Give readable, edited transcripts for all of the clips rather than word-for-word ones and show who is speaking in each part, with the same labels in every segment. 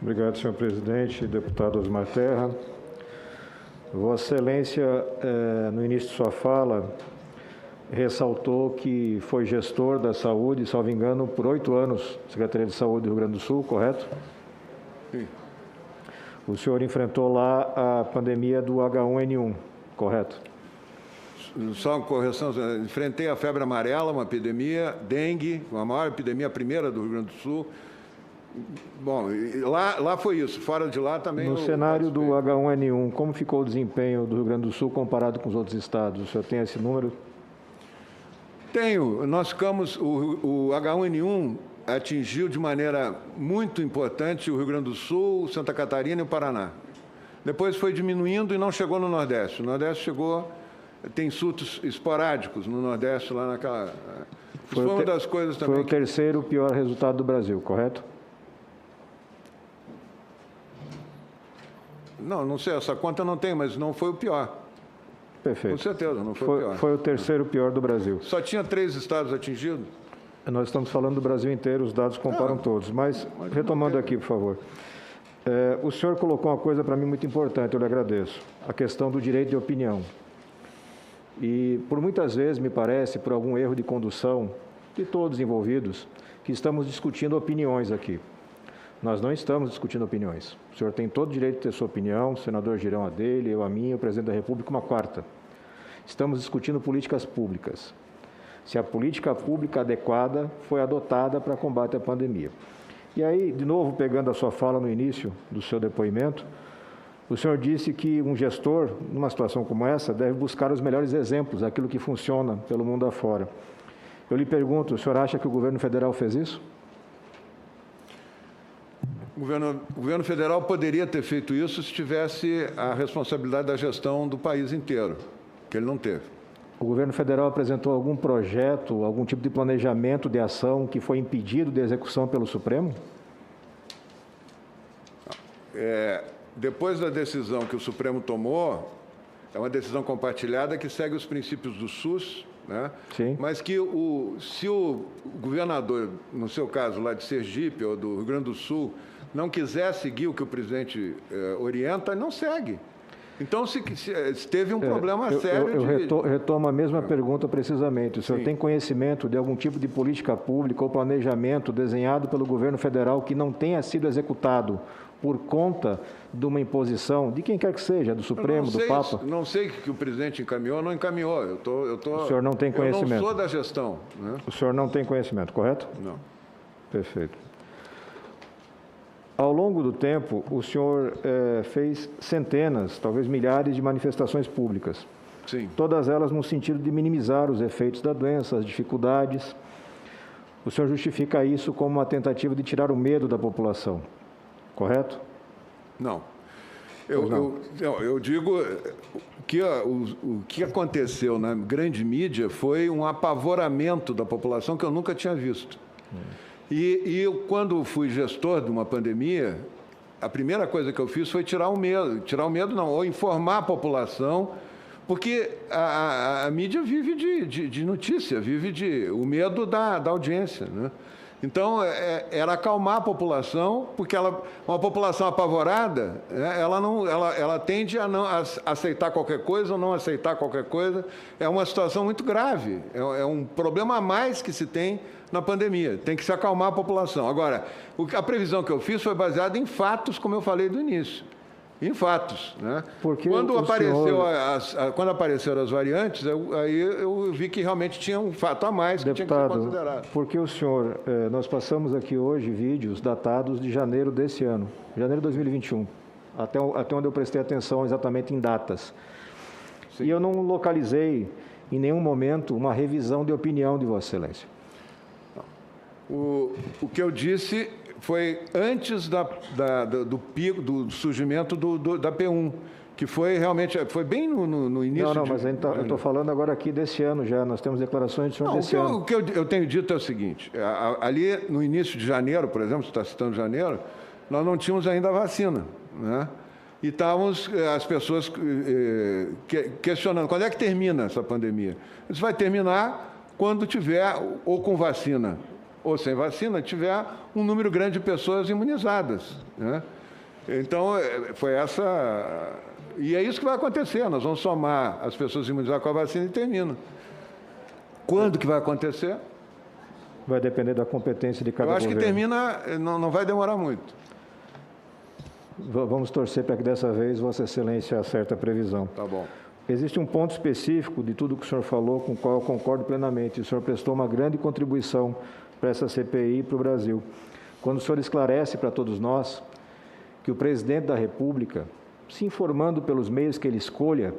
Speaker 1: Obrigado, senhor presidente, deputado Osmar Terra. Vossa Excelência, no início de sua fala, ressaltou que foi gestor da saúde, salvo engano, por 8 anos, Secretaria de Saúde do Rio Grande do Sul, correto?
Speaker 2: Sim.
Speaker 1: O senhor enfrentou lá a pandemia do H1N1, correto?
Speaker 2: Só uma correção, enfrentei a febre amarela, uma epidemia, dengue, a maior epidemia, a primeira do Rio Grande do Sul. Bom, lá foi isso, fora de lá também...
Speaker 1: No cenário do H1N1, como ficou o desempenho do Rio Grande do Sul comparado com os outros estados? O senhor tem esse número?
Speaker 2: Tenho. Nós ficamos... O H1N1 atingiu de maneira muito importante o Rio Grande do Sul, Santa Catarina e o Paraná. Depois foi diminuindo e não chegou no Nordeste. O Nordeste chegou... Tem surtos esporádicos no Nordeste, lá naquela... Foi uma das coisas também...
Speaker 1: Foi o terceiro pior resultado do Brasil, correto?
Speaker 2: Não sei, essa conta não tem, mas não foi o pior.
Speaker 1: Perfeito.
Speaker 2: Com certeza, não foi o pior.
Speaker 1: Foi o terceiro pior do Brasil.
Speaker 2: Só tinha 3 estados atingidos?
Speaker 1: Nós estamos falando do Brasil inteiro, os dados comparam todos. Mas retomando aqui, por favor. O senhor colocou uma coisa para mim muito importante, eu lhe agradeço. A questão do direito de opinião. E por muitas vezes, me parece, por algum erro de condução de todos envolvidos, que estamos discutindo opiniões aqui. Nós não estamos discutindo opiniões. O senhor tem todo o direito de ter sua opinião, o senador Girão a dele, eu a minha, o presidente da República uma quarta. Estamos discutindo políticas públicas. Se a política pública adequada foi adotada para combate à pandemia. E aí, de novo, pegando a sua fala no início do seu depoimento, o senhor disse que um gestor, numa situação como essa, deve buscar os melhores exemplos, aquilo que funciona pelo mundo afora. Eu lhe pergunto, o senhor acha que o governo federal fez isso?
Speaker 2: O governo federal poderia ter feito isso se tivesse a responsabilidade da gestão do país inteiro, que ele não teve.
Speaker 1: O governo federal apresentou algum projeto, algum tipo de planejamento de ação que foi impedido de execução pelo Supremo?
Speaker 2: Depois da decisão que o Supremo tomou, é uma decisão compartilhada que segue os princípios do SUS, né?
Speaker 1: Sim.
Speaker 2: Mas que se o governador, no seu caso lá de Sergipe ou do Rio Grande do Sul, não quiser seguir o que o presidente orienta, não segue. Então, se teve um problema sério...
Speaker 1: Eu retomo a mesma pergunta precisamente. O senhor
Speaker 2: Sim.
Speaker 1: tem conhecimento de algum tipo de política pública ou planejamento desenhado pelo governo federal que não tenha sido executado por conta de uma imposição, de quem quer que seja, do Supremo, do Papa?
Speaker 2: Não sei o que o presidente encaminhou ou não encaminhou.
Speaker 1: O senhor não tem conhecimento?
Speaker 2: Eu não sou da gestão. Né?
Speaker 1: O senhor não tem conhecimento, correto?
Speaker 2: Não.
Speaker 1: Perfeito. Ao longo do tempo, o senhor fez centenas, talvez milhares de manifestações públicas.
Speaker 2: Sim.
Speaker 1: Todas elas no sentido de minimizar os efeitos da doença, as dificuldades. O senhor justifica isso como uma tentativa de tirar o medo da população, correto?
Speaker 2: Não. Eu digo que o que aconteceu na grande mídia foi um apavoramento da população que eu nunca tinha visto. E eu, quando fui gestor de uma pandemia, a primeira coisa que eu fiz foi tirar o medo. Tirar o medo não, ou informar a população, porque a mídia vive de notícia, vive o medo da audiência, né? Então, era acalmar a população, porque uma população apavorada, ela tende a não aceitar qualquer coisa ou não aceitar qualquer coisa. É uma situação muito grave, é um problema a mais que se tem na pandemia. Tem que se acalmar a população. Agora, a previsão que eu fiz foi baseada em fatos, como eu falei do início. Em fatos, né? Quando apareceram as variantes, aí eu vi que realmente tinha um fato a mais que
Speaker 1: Deputado,
Speaker 2: tinha que ser considerado.
Speaker 1: Porque o senhor, nós passamos aqui hoje vídeos datados de janeiro desse ano, janeiro de 2021, até onde eu prestei atenção exatamente em datas. Sim. E eu não localizei em nenhum momento uma revisão de opinião de Vossa Excelência.
Speaker 2: O que eu disse foi antes do pico, do surgimento da P1, que foi realmente, foi bem no início...
Speaker 1: Não, mas eu estou falando agora aqui desse ano já, nós temos declarações do senhor desse ano.
Speaker 2: O que eu tenho dito é o seguinte, ali no início de janeiro, por exemplo, você está citando janeiro, nós não tínhamos ainda a vacina, né? E estávamos, as pessoas questionando, quando é que termina essa pandemia? Isso vai terminar quando tiver ou com vacina ou sem vacina, tiver um número grande de pessoas imunizadas, né? Então, foi essa... E é isso que vai acontecer, nós vamos somar as pessoas imunizadas com a vacina e termina. Quando que vai acontecer?
Speaker 1: Vai depender da competência de cada governo.
Speaker 2: Eu acho que termina, não vai demorar muito.
Speaker 1: Vamos torcer para que dessa vez Vossa Excelência acerte a previsão.
Speaker 2: Tá bom.
Speaker 1: Existe um ponto específico de tudo que o senhor falou, com o qual eu concordo plenamente. O senhor prestou uma grande contribuição para essa CPI e para o Brasil. Quando o senhor esclarece para todos nós que o presidente da República, se informando pelos meios que ele escolha,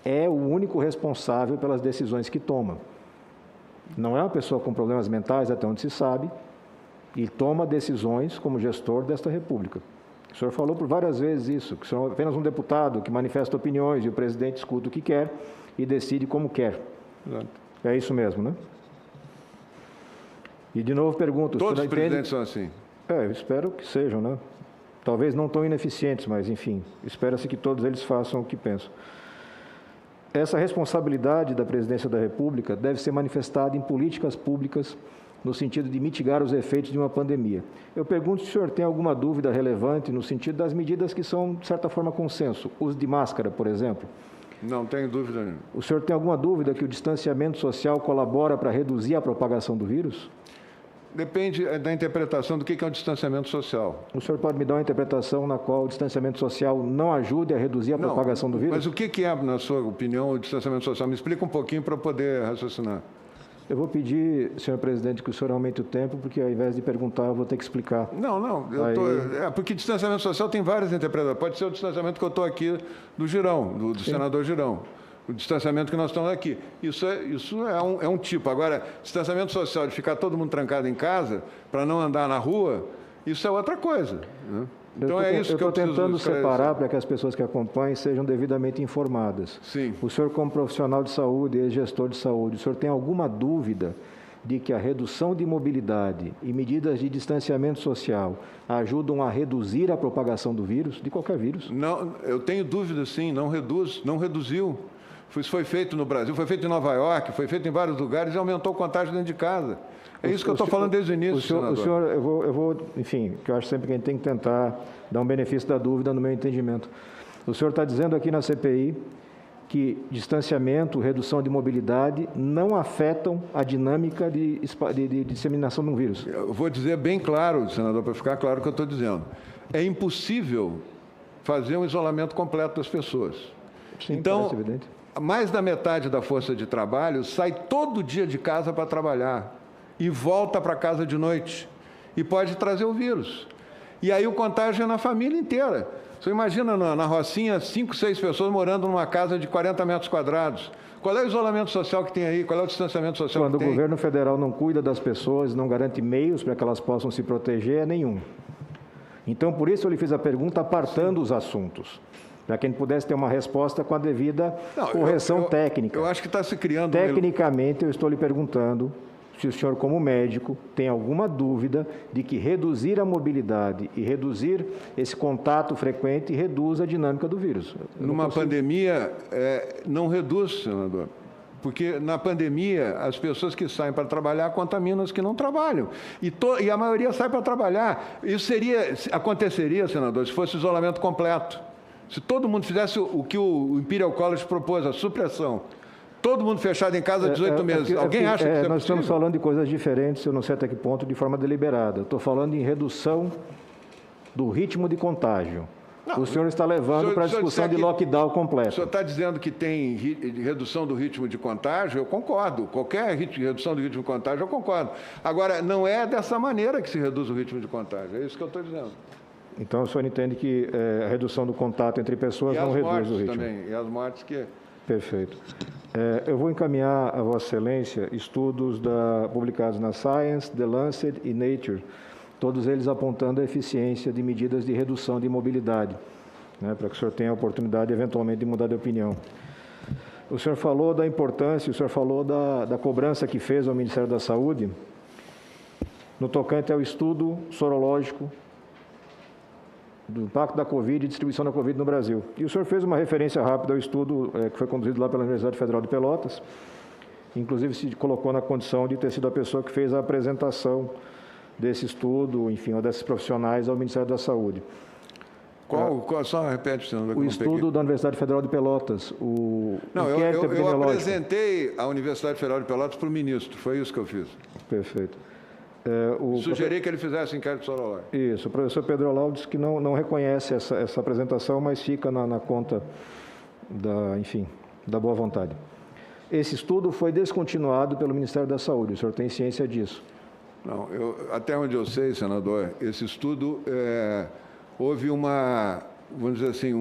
Speaker 1: é o único responsável pelas decisões que toma. Não é uma pessoa com problemas mentais, até onde se sabe, e toma decisões como gestor desta República. O senhor falou por várias vezes isso, que o senhor é apenas um deputado que manifesta opiniões e o presidente escuta o que quer e decide como quer. Exato. É isso mesmo, né? E de novo pergunto...
Speaker 2: Todos os presidentes são assim?
Speaker 1: Eu espero que sejam, né? Talvez não tão ineficientes, mas, enfim, espera-se que todos eles façam o que pensam. Essa responsabilidade da presidência da República deve ser manifestada em políticas públicas no sentido de mitigar os efeitos de uma pandemia. Eu pergunto se o senhor tem alguma dúvida relevante no sentido das medidas que são, de certa forma, consenso. Uso de máscara, por exemplo.
Speaker 2: Não tenho dúvida nenhuma.
Speaker 1: O senhor tem alguma dúvida que o distanciamento social colabora para reduzir a propagação do vírus?
Speaker 2: Depende da interpretação do que é um distanciamento social.
Speaker 1: O senhor pode me dar uma interpretação na qual o distanciamento social não ajude a reduzir a propagação do vírus?
Speaker 2: Mas o que é, na sua opinião, o distanciamento social? Me explica um pouquinho para eu poder raciocinar.
Speaker 1: Eu vou pedir, senhor presidente, que o senhor aumente o tempo, porque ao invés de perguntar, eu vou ter que explicar.
Speaker 2: Não, porque distanciamento social tem várias interpretações. Pode ser o distanciamento que eu estou aqui do Girão, do senador Girão. O distanciamento que nós estamos aqui. Isso é um tipo. Agora, distanciamento social de ficar todo mundo trancado em casa para não andar na rua, isso é outra coisa, né? Então é isso que eu
Speaker 1: estou tentando separar para que as pessoas que acompanhem sejam devidamente informadas.
Speaker 2: Sim.
Speaker 1: O senhor, como profissional de saúde e gestor de saúde, o senhor tem alguma dúvida de que a redução de mobilidade e medidas de distanciamento social ajudam a reduzir a propagação do vírus, de qualquer vírus?
Speaker 2: Não, eu tenho dúvida, sim, não reduziu. Isso foi feito no Brasil, foi feito em Nova York, foi feito em vários lugares e aumentou o contágio dentro de casa. É isso que eu estou falando desde o início, senador.
Speaker 1: Eu vou, enfim, que eu acho sempre que a gente tem que tentar dar um benefício da dúvida no meu entendimento. O senhor está dizendo aqui na CPI que distanciamento, redução de mobilidade não afetam a dinâmica de disseminação de um vírus.
Speaker 2: Eu vou dizer bem claro, senador, para ficar claro o que eu estou dizendo. É impossível fazer um isolamento completo das pessoas.
Speaker 1: Sim,
Speaker 2: então,
Speaker 1: parece evidente.
Speaker 2: Mais da metade da força de trabalho sai todo dia de casa para trabalhar e volta para casa de noite e pode trazer o vírus. E aí o contágio é na família inteira. Você imagina na Rocinha 5, 6 pessoas morando numa casa de 40 metros quadrados. Qual é o isolamento social que tem aí? Qual é o distanciamento social que tem?
Speaker 1: Quando o governo federal não cuida das pessoas, não garante meios para que elas possam se proteger, é nenhum. Então, por isso eu lhe fiz a pergunta apartando os assuntos, para que a gente pudesse ter uma resposta com a devida correção técnica.
Speaker 2: Eu acho que está se criando...
Speaker 1: Tecnicamente, eu estou lhe perguntando se o senhor, como médico, tem alguma dúvida de que reduzir a mobilidade e reduzir esse contato frequente reduz a dinâmica do vírus.
Speaker 2: Numa pandemia, não reduz, senador. Porque na pandemia, as pessoas que saem para trabalhar contaminam as que não trabalham. E a maioria sai para trabalhar. Isso aconteceria, senador, se fosse isolamento completo. Se todo mundo fizesse o que o Imperial College propôs, a supressão. Todo mundo fechado em casa 18 meses. Alguém acha que isso é
Speaker 1: nós
Speaker 2: possível?
Speaker 1: Estamos falando de coisas diferentes, eu não sei até que ponto, de forma deliberada. Estou falando em redução do ritmo de contágio. Não, o senhor está levando para a discussão de lockdown completo.
Speaker 2: O senhor está dizendo que tem redução do ritmo de contágio? Eu concordo. Qualquer redução do ritmo de contágio, eu concordo. Agora, não é dessa maneira que se reduz o ritmo de contágio. É isso que eu estou dizendo.
Speaker 1: Então, o senhor entende que a redução do contato entre pessoas não reduz o ritmo?
Speaker 2: Também. E as mortes que...
Speaker 1: Perfeito. Eu vou encaminhar a Vossa Excelência estudos publicados na Science, The Lancet e Nature, todos eles apontando a eficiência de medidas de redução de mobilidade, né, para que o senhor tenha a oportunidade, eventualmente, de mudar de opinião. O senhor falou da importância, o senhor falou da cobrança que fez ao Ministério da Saúde no tocante ao estudo sorológico do impacto da Covid e distribuição da Covid no Brasil. E o senhor fez uma referência rápida ao estudo que foi conduzido lá pela Universidade Federal de Pelotas, inclusive se colocou na condição de ter sido a pessoa que fez a apresentação desse estudo, enfim, ou desses profissionais ao Ministério da Saúde.
Speaker 2: Só repete, senhor.
Speaker 1: O estudo da Universidade Federal de Pelotas, o inquérito
Speaker 2: eu
Speaker 1: epidemiológico.
Speaker 2: apresentei a Universidade Federal de Pelotas para o ministro, foi isso que eu fiz.
Speaker 1: Perfeito.
Speaker 2: Sugeri que ele fizesse inquérito sorológico.
Speaker 1: Isso, o professor Pedro Olau disse que não reconhece essa apresentação, mas fica na conta da boa vontade. Esse estudo foi descontinuado pelo Ministério da Saúde, o senhor tem ciência disso?
Speaker 2: Não, até onde eu sei, senador, esse estudo, houve vamos dizer assim,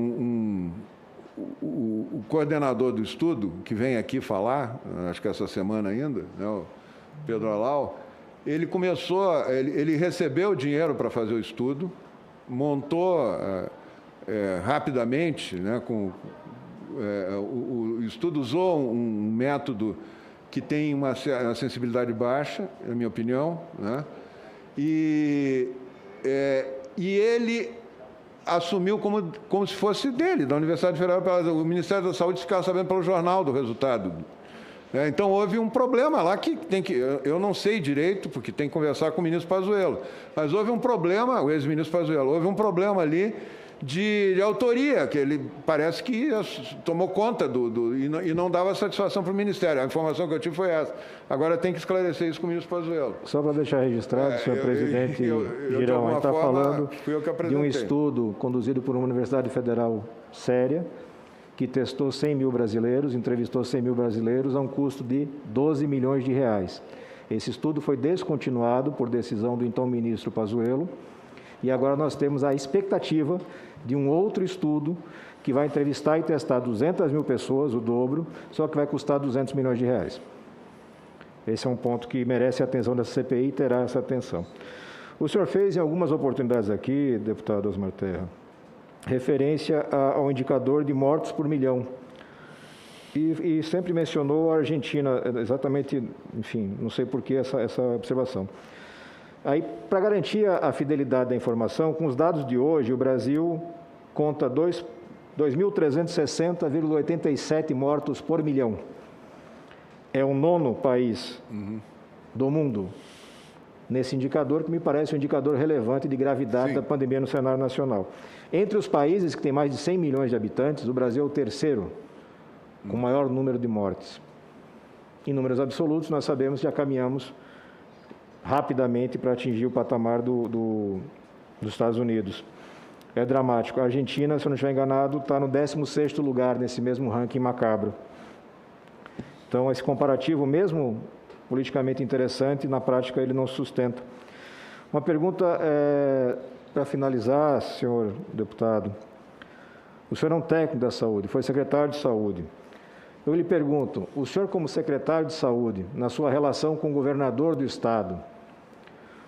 Speaker 2: o coordenador do estudo, que vem aqui falar, acho que essa semana ainda, né, o Pedro Olau, ele ele recebeu dinheiro para fazer o estudo, montou rapidamente, né, o estudo usou um método que tem uma sensibilidade baixa, na minha opinião, né, e ele assumiu como se fosse dele, da Universidade Federal. O Ministério da Saúde ficava sabendo pelo jornal do resultado. Então, houve um problema lá que eu não sei direito, porque tem que conversar com o ministro Pazuello, mas houve um problema, o ex-ministro Pazuello, houve um problema ali de autoria, que ele parece que tomou conta e não dava satisfação para o Ministério. A informação que eu tive foi essa. Agora tem que esclarecer isso com o ministro Pazuello.
Speaker 1: Só para deixar registrado, senhor presidente Girão, a gente está falando de um estudo conduzido por uma universidade federal séria, que testou 100 mil brasileiros, entrevistou 100 mil brasileiros a um custo de 12 milhões de reais. Esse estudo foi descontinuado por decisão do então ministro Pazuello, e agora nós temos a expectativa de um outro estudo que vai entrevistar e testar 200 mil pessoas, o dobro, só que vai custar 200 milhões de reais. Esse é um ponto que merece a atenção da CPI e terá essa atenção. O senhor fez em algumas oportunidades aqui, deputado Osmar Terra, referência ao indicador de mortos por milhão. E sempre mencionou a Argentina, exatamente, enfim, não sei por que essa observação. Aí, para garantir a fidelidade da informação, com os dados de hoje, o Brasil conta 2.360,87 mortos por milhão. É o 9º país do mundo nesse indicador, que me parece um indicador relevante de gravidade da pandemia no cenário nacional. Entre os países que têm mais de 100 milhões de habitantes, o Brasil é o 3º, com maior número de mortes. Em números absolutos, nós sabemos que já caminhamos rapidamente para atingir o patamar dos Estados Unidos. É dramático. A Argentina, se eu não estiver enganado, está no 16º lugar nesse mesmo ranking macabro. Então, esse comparativo, mesmo politicamente interessante, na prática ele não sustenta. Uma pergunta para finalizar, senhor deputado. O senhor é um técnico da saúde, foi secretário de saúde. Eu lhe pergunto, o senhor como secretário de saúde, na sua relação com o governador do estado,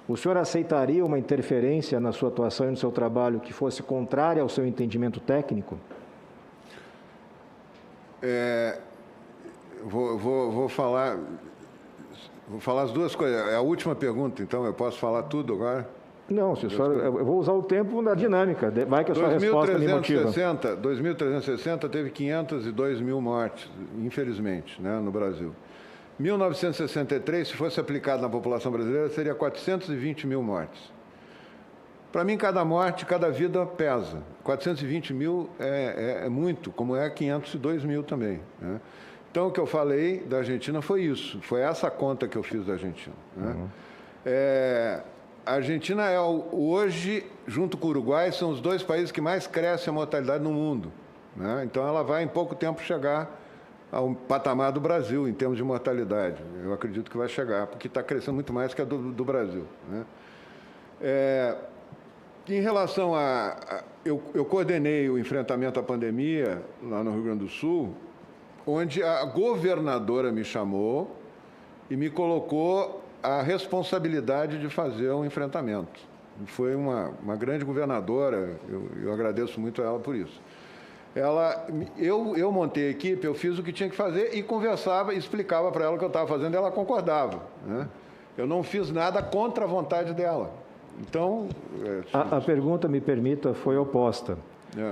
Speaker 1: o senhor aceitaria uma interferência na sua atuação e no seu trabalho que fosse contrária ao seu entendimento técnico?
Speaker 2: Vou falar as duas coisas. É a última pergunta, então eu posso falar tudo agora?
Speaker 1: Não, senhor, eu vou usar o tempo na dinâmica. Vai que a sua resposta me motiva.
Speaker 2: 2360 teve 502 mil mortes, infelizmente, né, no Brasil. 1963, se fosse aplicado na população brasileira, seria 420 mil mortes. Para mim, cada morte, cada vida pesa. 420 mil é muito, como é 502 mil também, né? Então, o que eu falei da Argentina foi isso, foi essa conta que eu fiz da Argentina, né? A Argentina hoje, junto com o Uruguai, são os 2 países que mais crescem a mortalidade no mundo, né? Então, ela vai, em pouco tempo, chegar ao patamar do Brasil, em termos de mortalidade. Eu acredito que vai chegar, porque está crescendo muito mais que a do Brasil, né? Em relação eu coordenei o enfrentamento à pandemia lá no Rio Grande do Sul, onde a governadora me chamou e me colocou a responsabilidade de fazer um enfrentamento. Foi uma grande governadora, eu agradeço muito a ela por isso. Eu montei a equipe, eu fiz o que tinha que fazer e conversava, explicava para ela o que eu estava fazendo e ela concordava, né? Eu não fiz nada contra a vontade dela. Então...
Speaker 1: A pergunta, me permita, foi oposta.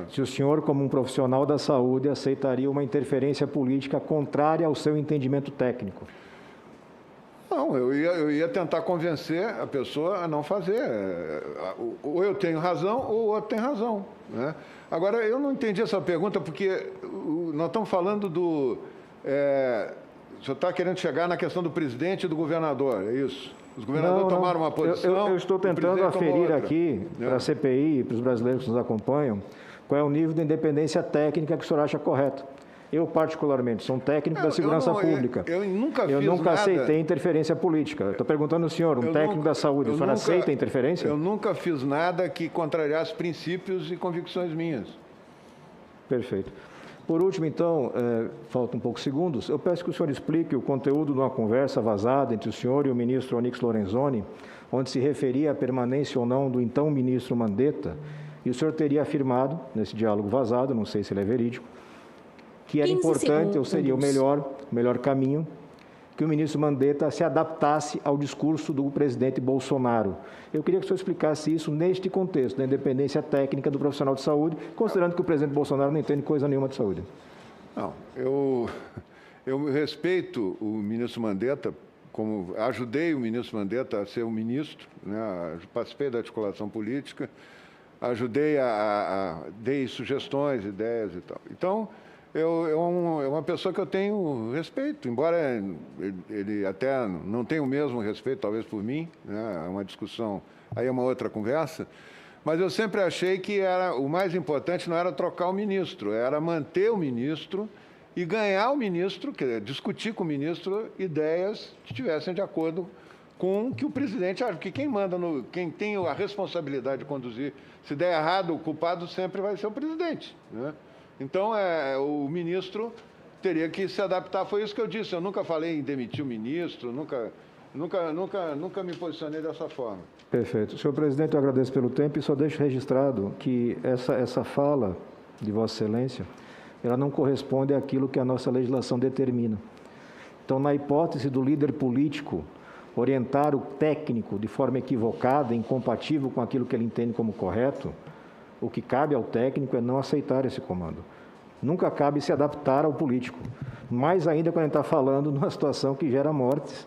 Speaker 1: Se o senhor, como um profissional da saúde, aceitaria uma interferência política contrária ao seu entendimento técnico?
Speaker 2: Não, eu ia tentar convencer a pessoa a não fazer. Ou eu tenho razão, ou o outro tem razão, né? Agora, eu não entendi essa pergunta, porque nós estamos falando do... o senhor está querendo chegar na questão do presidente e do governador, é isso? Os governadores tomaram uma posição...
Speaker 1: Eu estou tentando aferir aqui, para a CPI e para os brasileiros que nos acompanham, qual é o nível de independência técnica que o senhor acha correto. Eu, particularmente, sou um técnico da segurança pública.
Speaker 2: Eu nunca
Speaker 1: aceitei interferência política. Estou perguntando ao senhor, técnico da saúde, o senhor aceita interferência?
Speaker 2: Eu nunca fiz nada que contrariasse princípios e convicções minhas.
Speaker 1: Perfeito. Por último, então, faltam poucos segundos, eu peço que o senhor explique o conteúdo de uma conversa vazada entre o senhor e o ministro Onyx Lorenzoni, onde se referia à permanência ou não do então ministro Mandetta, e o senhor teria afirmado, nesse diálogo vazado, não sei se ele é verídico, que era importante, ou seria o melhor caminho, que o ministro Mandetta se adaptasse ao discurso do presidente Bolsonaro. Eu queria que o senhor explicasse isso neste contexto, da independência técnica do profissional de saúde, considerando que o presidente Bolsonaro não entende coisa nenhuma de saúde.
Speaker 2: Não, eu respeito o ministro Mandetta, como ajudei o ministro Mandetta a ser um ministro, né? Participei da articulação política, ajudei dei sugestões, ideias e tal. Então, é uma pessoa que eu tenho respeito, embora ele até não tenha o mesmo respeito, talvez, por mim, né? É uma discussão, aí é uma outra conversa, mas eu sempre achei que o mais importante não era trocar o ministro, era manter o ministro e ganhar o ministro, quer dizer, discutir com o ministro ideias que estivessem de acordo com o que o presidente acha, porque quem tem a responsabilidade de conduzir, se der errado, o culpado sempre vai ser o presidente, né? Então, o ministro teria que se adaptar. Foi isso que eu disse. Eu nunca falei em demitir o ministro, nunca me posicionei dessa forma.
Speaker 1: Perfeito. Senhor presidente, eu agradeço pelo tempo e só deixo registrado que essa fala de Vossa Excelência, ela não corresponde àquilo que a nossa legislação determina. Então, na hipótese do líder político orientar o técnico de forma equivocada, incompatível com aquilo que ele entende como correto, o que cabe ao técnico é não aceitar esse comando. Nunca cabe se adaptar ao político, mais ainda quando ele está falando numa situação que gera mortes.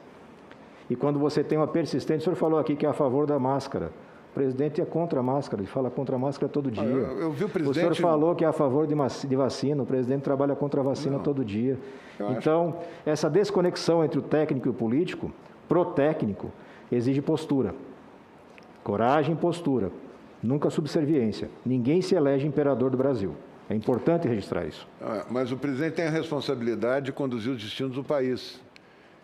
Speaker 1: E quando você tem uma persistência, o senhor falou aqui que é a favor da máscara. O presidente é contra a máscara, ele fala contra a máscara todo dia.
Speaker 2: Eu vi o presidente...
Speaker 1: O senhor falou que é a favor de vacina, o presidente trabalha contra a vacina todo dia. Então, essa desconexão entre o técnico e o político, pro técnico, exige postura. Coragem e postura. Nunca subserviência. Ninguém se elege imperador do Brasil. É importante registrar isso.
Speaker 2: Mas o presidente tem a responsabilidade de conduzir os destinos do país.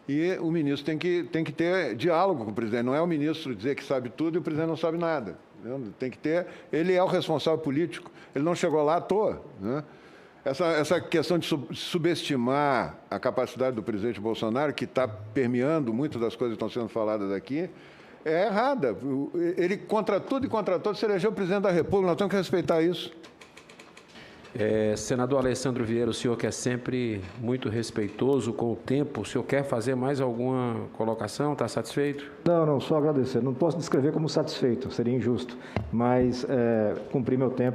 Speaker 2: E o ministro tem que ter diálogo com o presidente. Não é o ministro dizer que sabe tudo e o presidente não sabe nada. Tem que ter... Ele é o responsável político. Ele não chegou lá à toa, né? Essa questão de subestimar a capacidade do presidente Bolsonaro, que está permeando muitas das coisas que estão sendo faladas aqui, é errada. Ele, contra tudo e contra todos, se elegeu presidente da República. Nós temos que respeitar isso.
Speaker 3: Senador Alessandro Vieira, o senhor que é sempre muito respeitoso com o tempo, o senhor quer fazer mais alguma colocação? Está satisfeito?
Speaker 1: Não, só agradecer. Não posso descrever como satisfeito, seria injusto, mas cumpri meu tempo.